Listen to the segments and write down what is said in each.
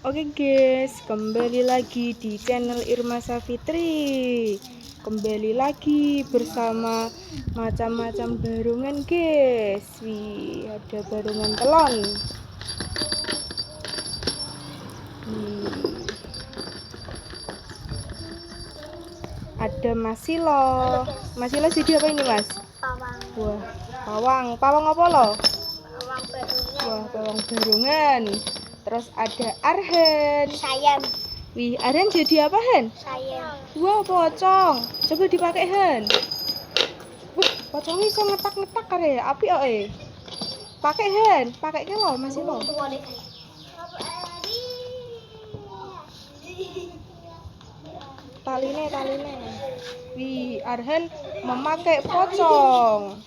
Oke guys, kembali lagi di channel Irma Safitri. Kembali lagi bersama macam-macam barungan guys. Wih, ada barungan telon. Ada masilo. Masilo jadi apa ini mas? Pawang. Wah, pawang. Pawang apa lo? Pawang barungan. Wah, pawang barungan. Terus ada arhen. Sayang. Wih, arhen jadi apa hen? Sayang. Wah, pocong. Coba dipakai hen. Wih, pocongnya bisa ngetak-ngetak kare. Api pakai hen. Pakai ke lo, masih lo. Taline. Wih, arhen memakai pocong.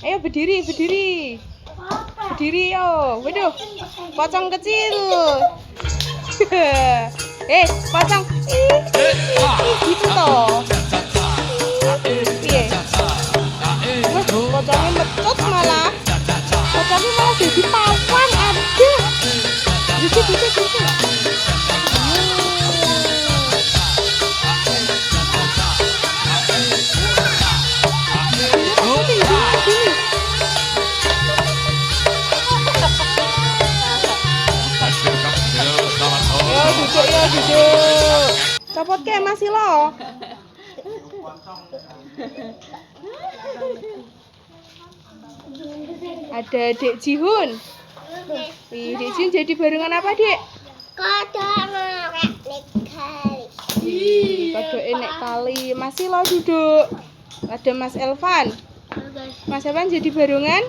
Ayo berdiri. Berdiri yo. Waduh, pocong kecil. Pocong. Gitu toh. Piye? Wah, pocongnya mecut malah. Pocongnya malah jadi pawang ada. Gitu. Duduk. Copot ke masih lo. Ada Dek Jihun. Wih, Dek Jihun jadi barengan apa, Dek? Kodok nek kali. Kodok enek kali. Masih lo duduk. Ada Mas Elvan. Mas Elvan jadi barengan?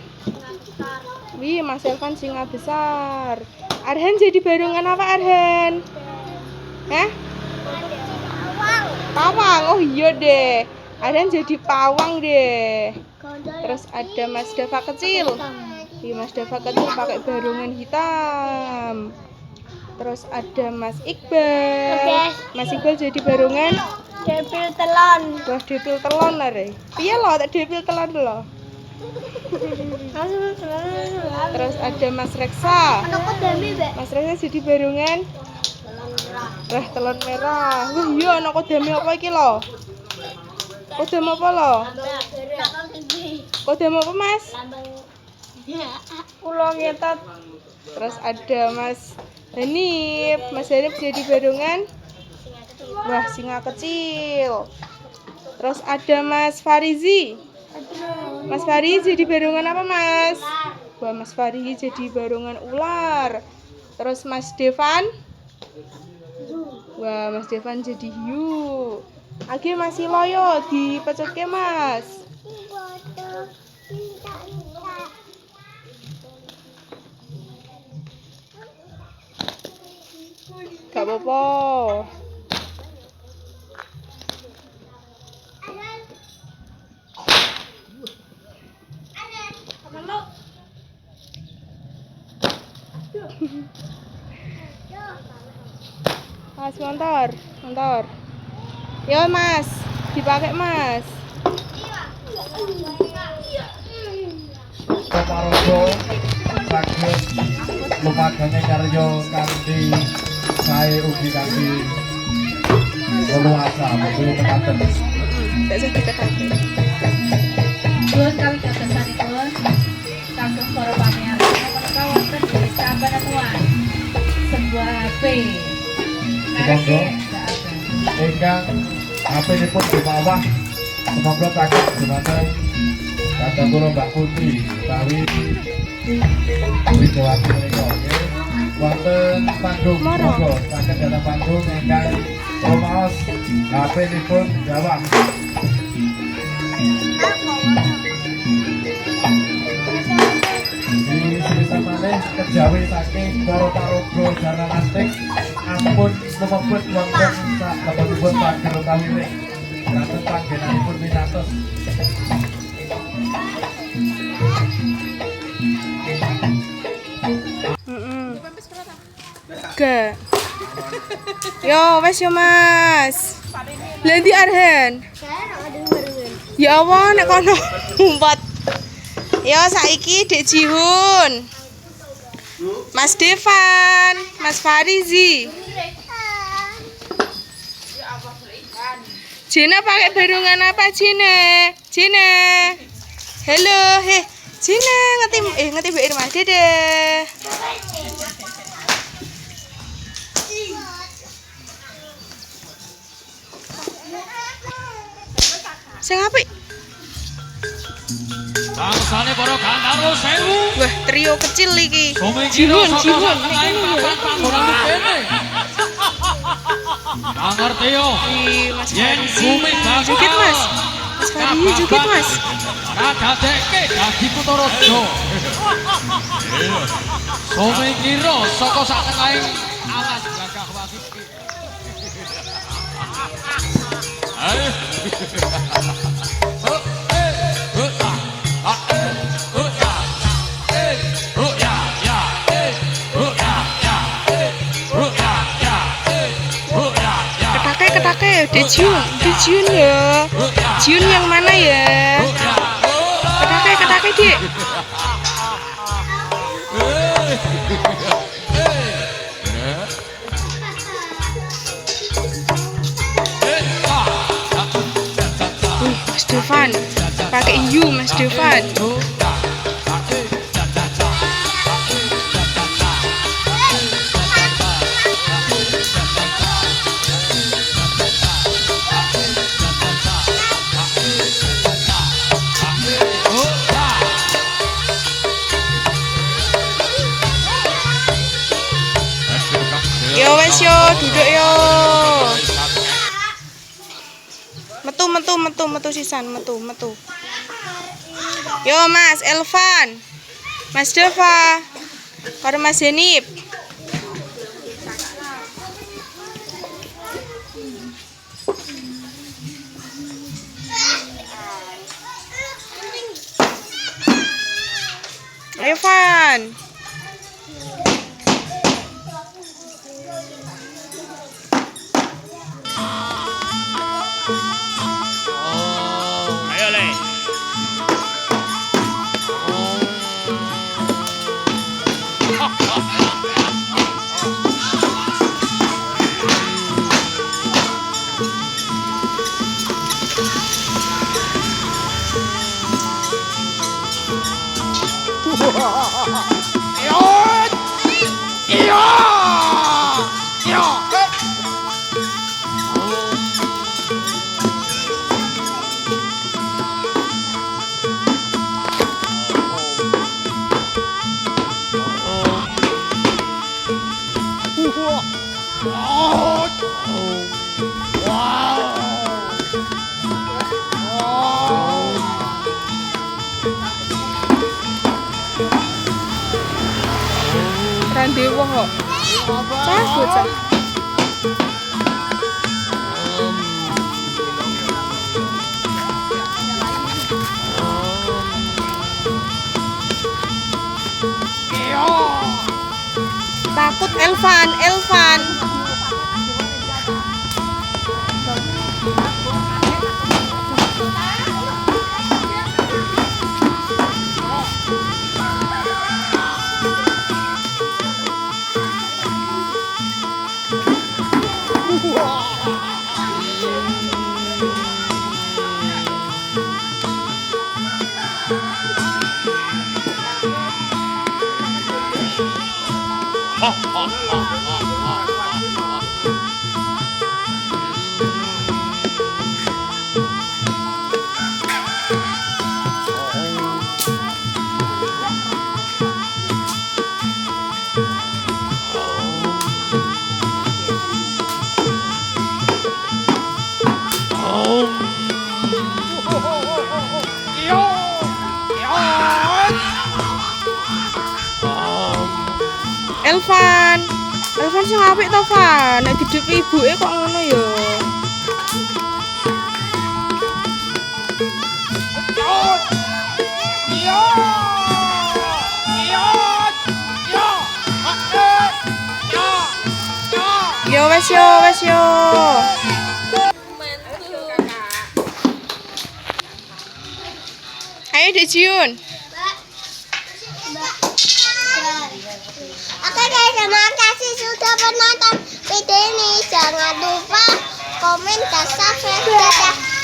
Wih, Mas Elvan singa besar. Arhen jadi barengan apa Arhen? Pawang. Oh iya deh. Arhen jadi pawang deh. Terus ada Mas Dava kecil. Wih, Mas Dava kecil pakai barongan hitam. Terus ada Mas Iqbal. Mas Iqbal jadi barongan Depil telon. wah, depil telon lah re. Piye lo tak depil telon lo? Terus ada Mas Reksa. Mas Reksa jadi barongan telon merah. Wah iya, anak kodame apa iki lo? Kodam apa lo? Kodam apa mas? Pulau ngetot. Terus ada Mas Hanif. Mas Hanif jadi barongan wah, singa kecil. Terus ada Mas Farizi. Mas Farizi jadi barongan apa mas? Wah, Mas Farizi jadi barongan ular. Terus Mas Devan. Wah, Mas Devan jadi hiu. Agi masih loyo dipecutke mas. Gak apa-apa. Mas motor. Yo mas, dipakai mas. Paraga saged lumagange karya kanthi sae ugi kanthi leluasa menawi mekaten. Tak usah ditekan. Nuwun kawitasanipun saking para pamirsa menika wonten desa Panemuan sebuah HP. Monggo ingkang HP-nipun dimawah semoga saged dumateng kadang kula Mbak Putri utawi Widowati menika nggih wonten panggung monggo saged datang panggung ingkang rumaos HP-nipun jawab. Sebisa maneh kejawi saking para paraga jaran antik ampun lumebet wonten sabatanipun pagero kawiring kanthi panggenanipun minatos. Gak. Yo wes yo mas. Lendi Arhen. Ya Allah nek kono umpat. Yo saiki Dek Jihun. Mas Devan, Mas Farizi. Jina pakai barungan apa Jina? Jina. Halo, Jina ngeti Mbak Irma. Dadah. Sing apik. Bangsane para Gandaro sewu. Wah, trio kecil iki. Jiwon. Ngerti yo. Mas Yen Farizi. bumi bakal. Jukit Mas. Mas Farizi jukit Mas. Radadekke dadi Kutaraja. Some kira saka sak tengahing alas gagah wagi. Ayo. Ketake, Jiun ya. Jiun yang mana ya? Ketake, Dik. Mas Devan, pakai you Mas Devan. Yo wes yo, duduk yo. Metu sisan, metu. Yo Mas Elvan, Mas Deva, karo Mas Denip. Ayo Van. Ayo le. Randewa kok. Cah bocah. Takut Elvan. Elvan sing apik to, Van. Nek dididik ibuke kok ngono ya. Yo wes yo. Ayo Dek Jiun. Terima kasih sudah menonton video ini. Jangan lupa komen dan subscribe. Dadah.